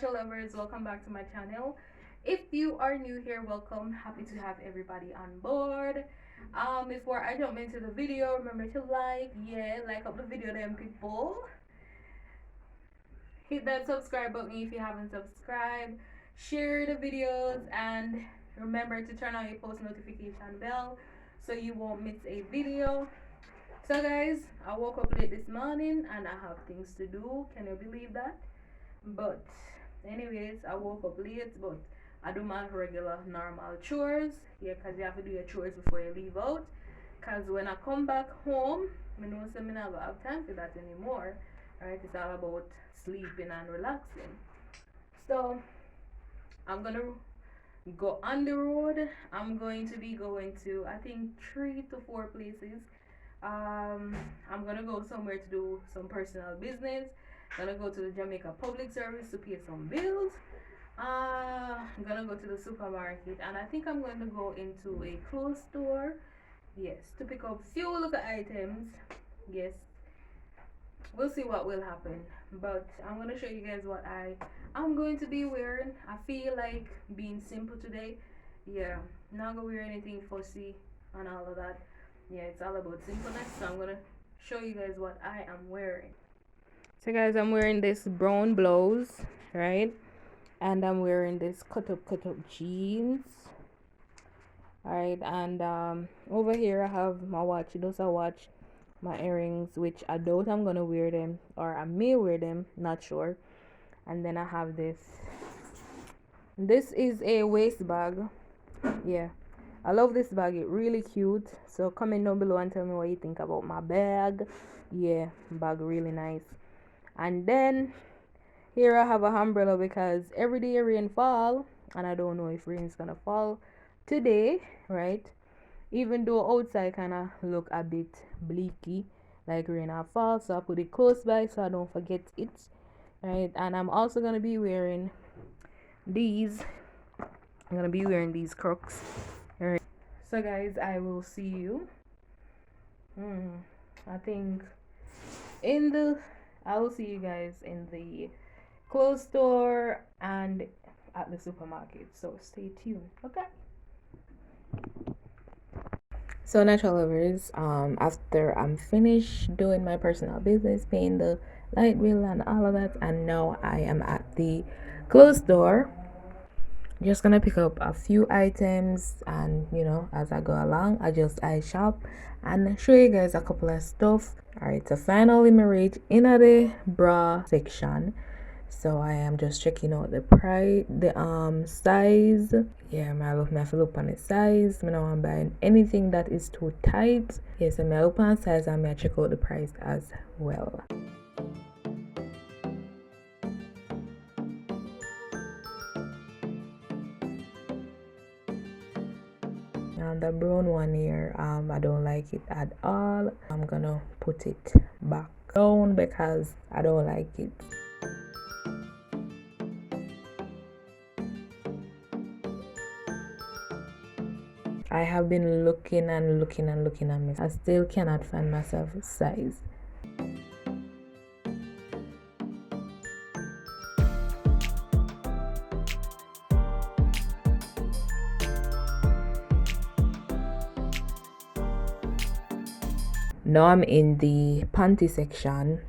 natural lovers, welcome back to my channel. If you are new here, welcome. Happy to have everybody on board. Before I jump into the video, remember to like up the video then people. Hit that subscribe button if you haven't subscribed. Share the videos and remember to turn on your post notification bell so you won't miss a video. So guys, I woke up late this morning and I have things to do. Can you believe that? But anyways, I woke up late, but I do my regular normal chores. Yeah, because you have to do your chores before you leave out. Because when I come back home, I know I never have time for that anymore. Right? It's all about sleeping and relaxing. So I'm gonna go on the road. I'm going to be going to I think 3 to 4 places. I'm gonna go somewhere to do some personal business. Gonna go to the Jamaica Public Service to pay some bills. I'm gonna go to the supermarket and I think I'm going to go into a clothes store. Yes, to pick up few little items. Yes, we'll see what will happen. But I'm gonna show you guys what I'm going to be wearing. I feel like being simple today. Yeah, not gonna wear anything fussy and all of that. Yeah, it's all about simpleness. So I'm gonna show you guys what I am wearing. So guys, I'm wearing this brown blouse, right? And I'm wearing this cut up jeans. Alright, and over here I have my watch. Those are watch, my earrings, which I doubt I'm gonna wear them, or I may wear them, not sure. And then I have this. This is a waist bag. Yeah, I love this bag. It's really cute. So comment down below and tell me what you think about my bag. Yeah, bag really nice. And then here I have a umbrella because every day rain fall and I don't know if rain is gonna fall today, right? Even though outside kind of look a bit bleaky, like rain or fall, so I put it close by so I don't forget it, right? And I'm also gonna be wearing these. I'm gonna be wearing these Crocs. All right. So guys, I will see you. I think I will see you guys in the clothes store and at the supermarket. So stay tuned. Okay. So natural lovers, after I'm finished doing my personal business, paying the light bill and all of that, and now I am at the clothes store. Just gonna pick up a few items, and as I go along, I shop and show you guys a couple of stuff. Alright, so finally me reach in the bra section. So I am just checking out the price, the size. Yeah, I have to look on the size. I don't want to buy anything that is too tight. Yes, yeah, so I look on size and I check out the price as well. And the brown one here, I don't like it at all. I'm gonna put it back down because I don't like it. I have been looking and looking and looking at me. I still cannot find myself a size. Now I'm in the panty section,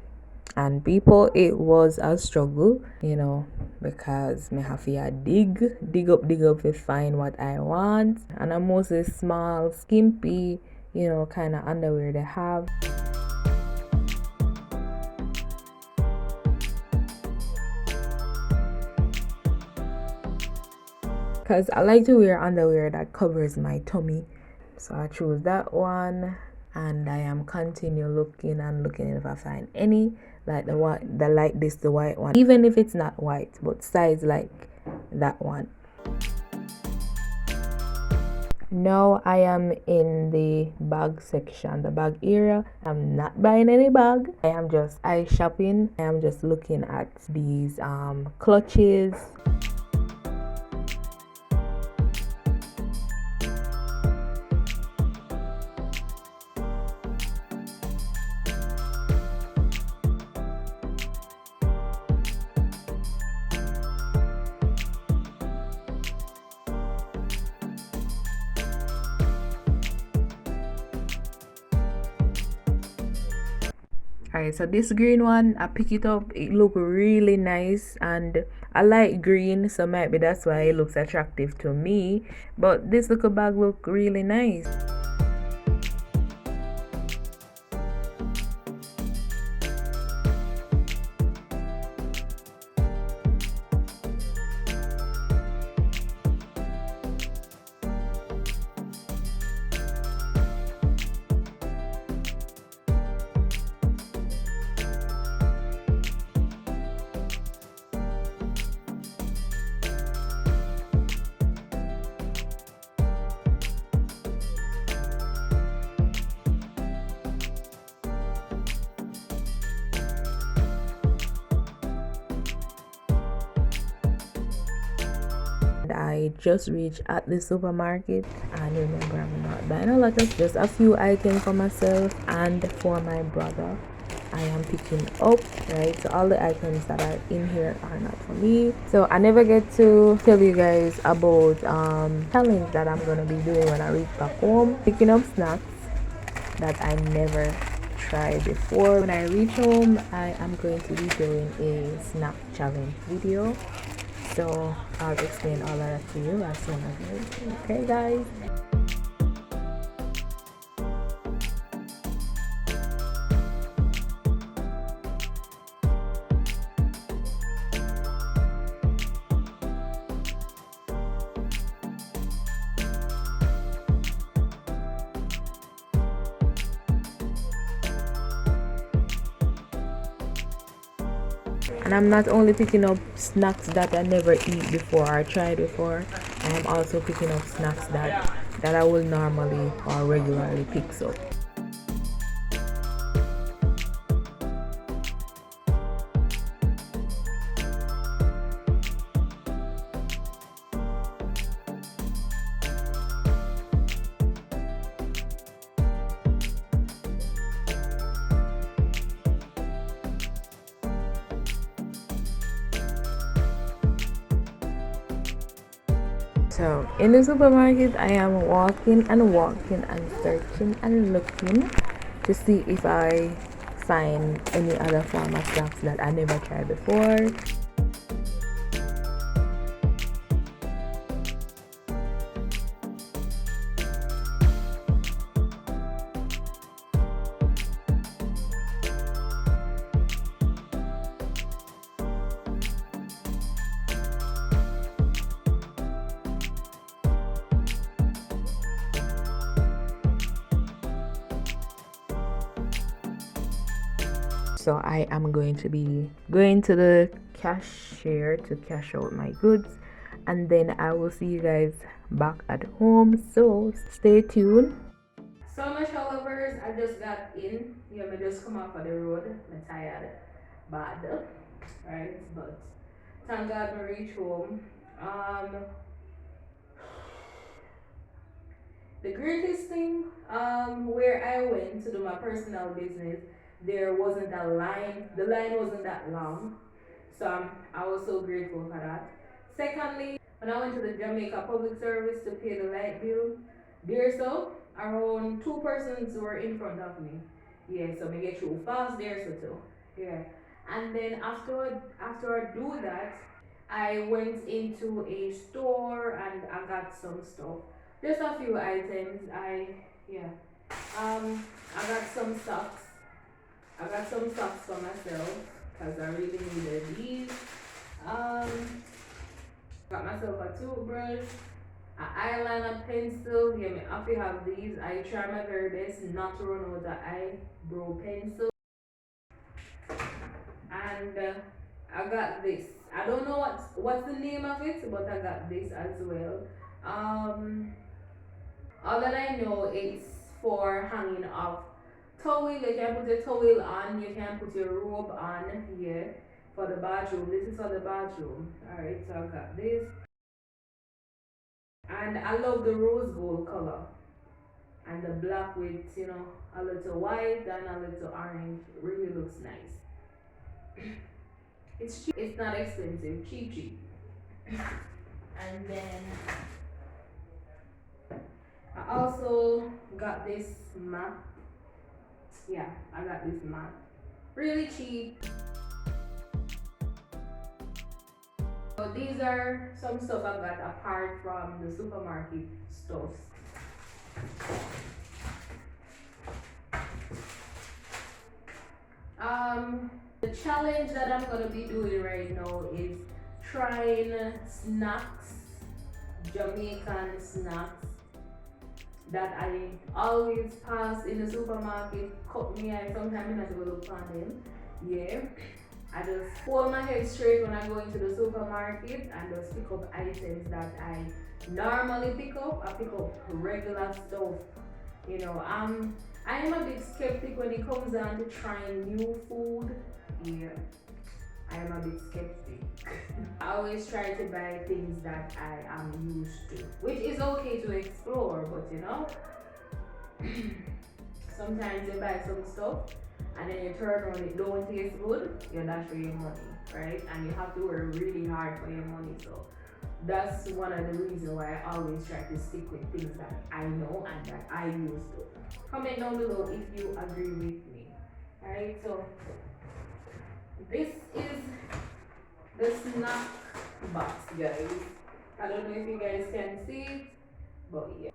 and people, it was a struggle, because me have to dig up to find what I want. And I'm mostly small, skimpy, kind of underwear they have. Because I like to wear underwear that covers my tummy. So I choose that one. And I am continue looking and looking if I find any like the white one, even if it's not white but size like that one. Now I am in the bag section, the bag area. I'm not buying any bag. I am just eye shopping. I am just looking at these clutches. Alright, so this green one, I pick it up. It look really nice, and I like green, so maybe that's why it looks attractive to me. But this little bag look really nice. I just reached at the supermarket, and remember, I'm not buying a lot, of just a few items for myself and for my brother. I am picking up, right? So all the items that are in here are not for me. So I never get to tell you guys about challenge that I'm gonna be doing when I reach back home, picking up snacks that I never tried before. When I reach home, I am going to be doing a snack challenge video, so I'll explain all of that to you as soon as I. Okay, guys. And I'm not only picking up snacks that I never eat before or tried before, I am also picking up snacks that I will normally or regularly pick up. So in the supermarket, I am walking and walking and searching and looking to see if I find any other form of snacks that I never tried before. So I am going to be going to the cashier to cash out my goods, and then I will see you guys back at home. So stay tuned. So much lovers, I just got in. Yeah, me just come off of the road. I'm tired, bad, right? But thank God me reach home. Um, the greatest thing, where I went to do my personal business, there wasn't a line. The line wasn't that long, so I was so grateful for that. Secondly, when I went to the Jamaica Public Service to pay the light bill, there so around two persons were in front of me. Yeah, so me get through fast there so too. Yeah, and then after I do that, I went into a store and I got some stuff. Just a few items. Yeah. I got some socks. I got some socks for myself because I really needed these. Um, got myself a toothbrush, an eyeliner pencil. Yeah, me happy have these. I try my very best not to run out of eyebrow pencil. And I got this. I don't know what's the name of it, but I got this as well. Um, all that I know is for hanging off towel. You can put a towel on. You can put your robe on here for the bathroom. This is for the bathroom. Alright, so I got this. And I love the rose gold color. And the black with, a little white and a little orange. It really looks nice. It's cheap. It's not expensive. Cheap, cheap. And then I also got this mat. Yeah, I got this mat. really cheap. So these are some stuff I got apart from the supermarket stuff. The challenge that I'm gonna be doing right now is trying snacks, Jamaican snacks that I always pass in the supermarket. Cut me, I sometimes not even look on them. Yeah. I just hold my head straight when I go into the supermarket and just pick up items that I normally pick up. I pick up regular stuff. You know, I am a bit skeptic when it comes down to trying new food. Yeah, I am a bit skeptic. I always try to buy things that I am used to, which is okay to explore, but you know, sometimes you buy some stuff and then you turn around, it don't taste good, you dash for your money, right? And you have to work really hard for your money. So that's one of the reasons why I always try to stick with things that I know and that I used to. Comment down below if you agree with me. Alright, so this is the snack box, guys. I don't know if you guys can see it, but yeah.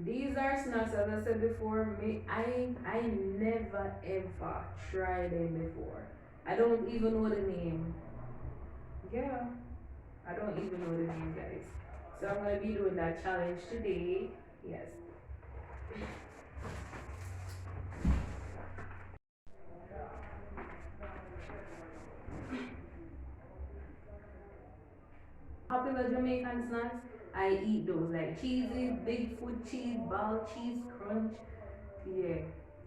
These are snacks, as I said before. I never ever tried them before. I don't even know the name. Yeah, I don't even know the name, guys. So I'm gonna be doing that challenge today. Yes. Popular Jamaican snacks, I eat those like cheesy, Bigfoot cheese, ball cheese, crunch. Yeah,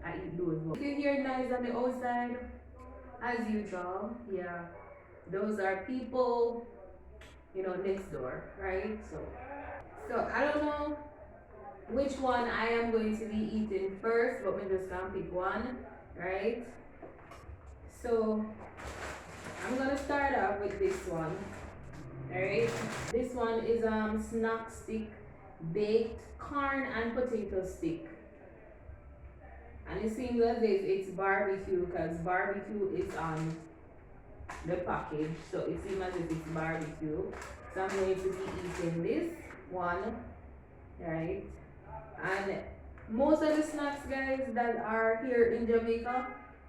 I eat those. If you hear noise on the outside, as usual, yeah, those are people, you know, next door, right? So I don't know which one I am going to be eating first, but we just gonna pick one, right? So I'm gonna start off with this one. Alright, this one is snack stick, baked corn and potato stick. And it seems as if it's barbecue because barbecue is on the package. So it seems as if it's barbecue. So I'm going to be eating this one, right? And most of the snacks, guys, that are here in Jamaica,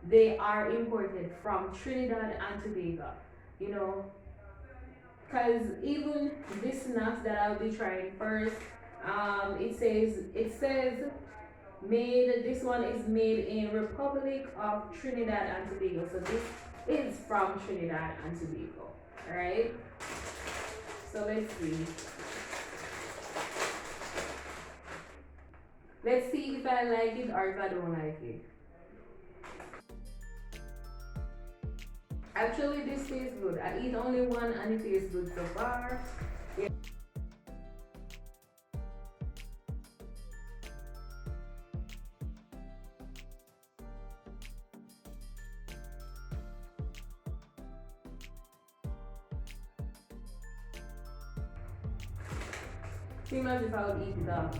they are imported from Trinidad and Tobago. You know, because even this snacks that I'll be trying first, it says made. This one is made in Republic of Trinidad and Tobago. So this is from Trinidad and Tobago. All right. So let's see. Let's see if I like it or if I don't like it. Actually, this tastes good. I eat only one and it tastes good so far. Yeah. Seems as if I would eat it up.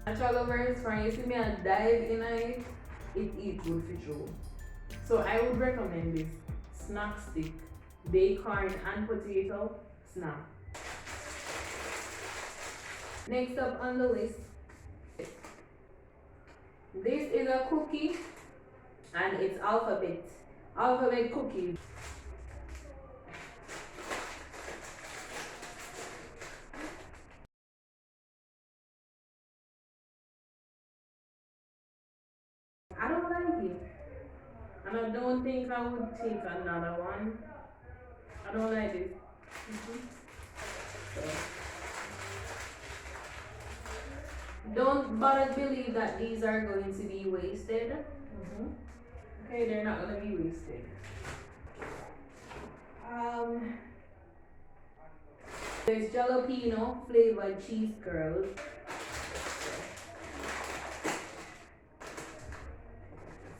Natural lovers, from you see me and dive in it, it eat good for sure. So I would recommend this snack stick, bacon and potato snack. Next up on the list, this is a cookie and it's alphabet cookies. I don't like it, and I don't think I would take another one. I don't like this. So, don't bother believe that these are going to be wasted. Okay, they're not going to be wasted. There's jalapeno flavored cheese curls.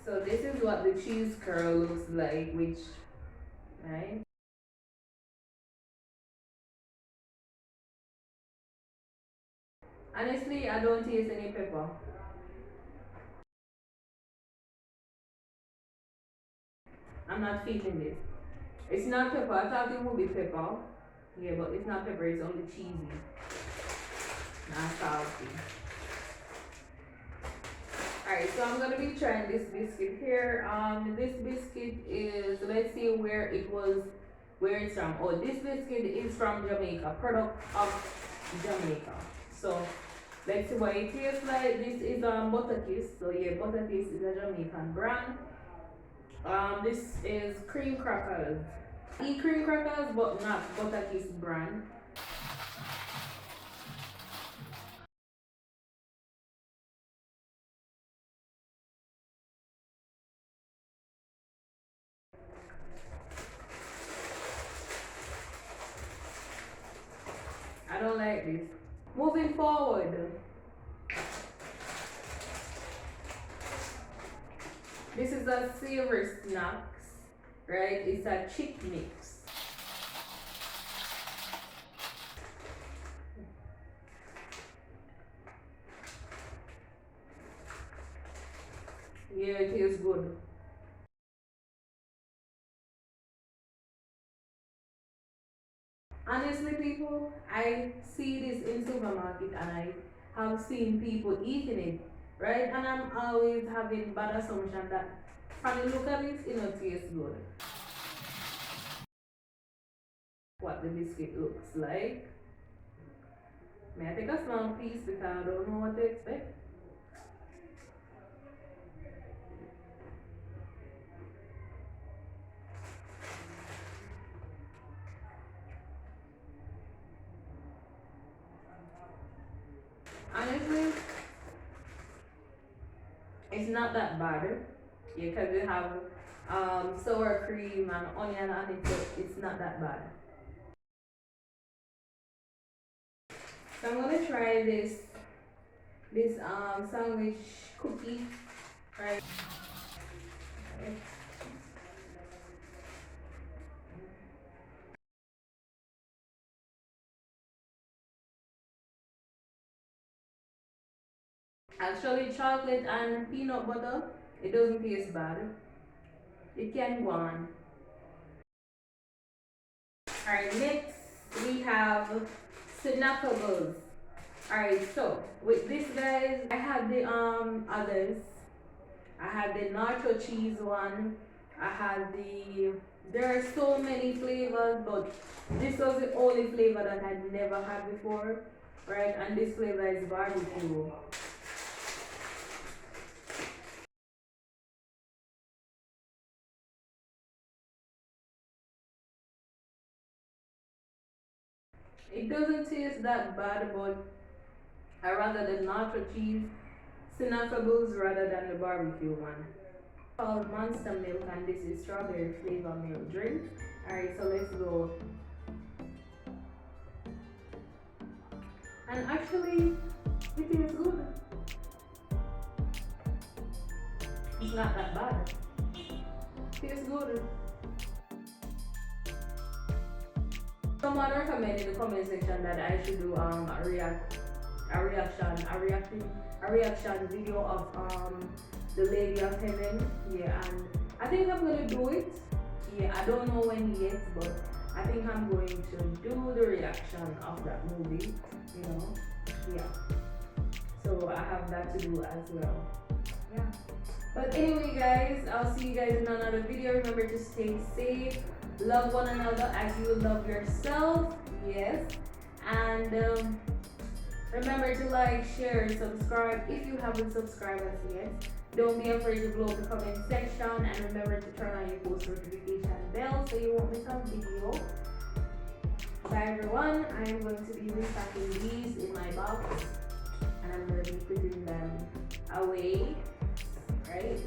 So this is what the cheese curl looks like, which, right? Honestly, I don't taste any pepper. I'm not feeling this. It's not pepper. I thought it would be pepper. Yeah, but it's not pepper. It's only cheesy, not salty. Alright, so I'm gonna be trying this biscuit here. This biscuit is, let's see where it's from. Oh, this biscuit is from Jamaica, product of Jamaica. So let's see what it tastes like. This is butter kiss. So yeah, butter kiss is a Jamaican brand. This is cream crackers. I eat cream crackers, but not butter kiss brand. I don't like this. Moving forward, this is a savory snacks, right? It's a chick mix. Yeah, it tastes good. Honestly, people, I see this in supermarket and I have seen people eating it, right? And I'm always having bad assumption that from the look of it, it don't taste good. What the biscuit looks like. May I take a small piece because I don't know what to expect. Honestly, it's not that bad. Yeah, because they have sour cream and onion on it, so it's not that bad. So I'm gonna try this sandwich cookie, right? Actually, chocolate and peanut butter, it doesn't taste bad. It can go on. Alright, next we have snackables. Alright, so with this guys, I have the others. I have the nacho cheese one. I have the, there are so many flavors, but this was the only flavor that I never had before, right? And this flavor is barbecue. It doesn't taste that bad, but I rather the nacho cheese snackables rather than the barbecue one. Called Monster Milk, and this is strawberry flavor milk drink. Alright, so let's go. And actually, it tastes good. It's not that bad. Tastes good. Someone recommended in the comment section that I should do a reaction video of the Lady of Heaven. Yeah, and I think I'm gonna do it. Yeah, I don't know when yet, but I think I'm going to do the reaction of that movie. You know, yeah. So I have that to do as well. Yeah. But anyway, guys, I'll see you guys in another video. Remember to stay safe, love one another as you love yourself. Yes, and remember to like, share, subscribe if you haven't subscribed as yet. Don't be afraid to blow up the comment section, and remember to turn on your post notification bell so you won't miss a video. Bye everyone. I am going to be repacking these in my box, and I'm going to be putting them away, right?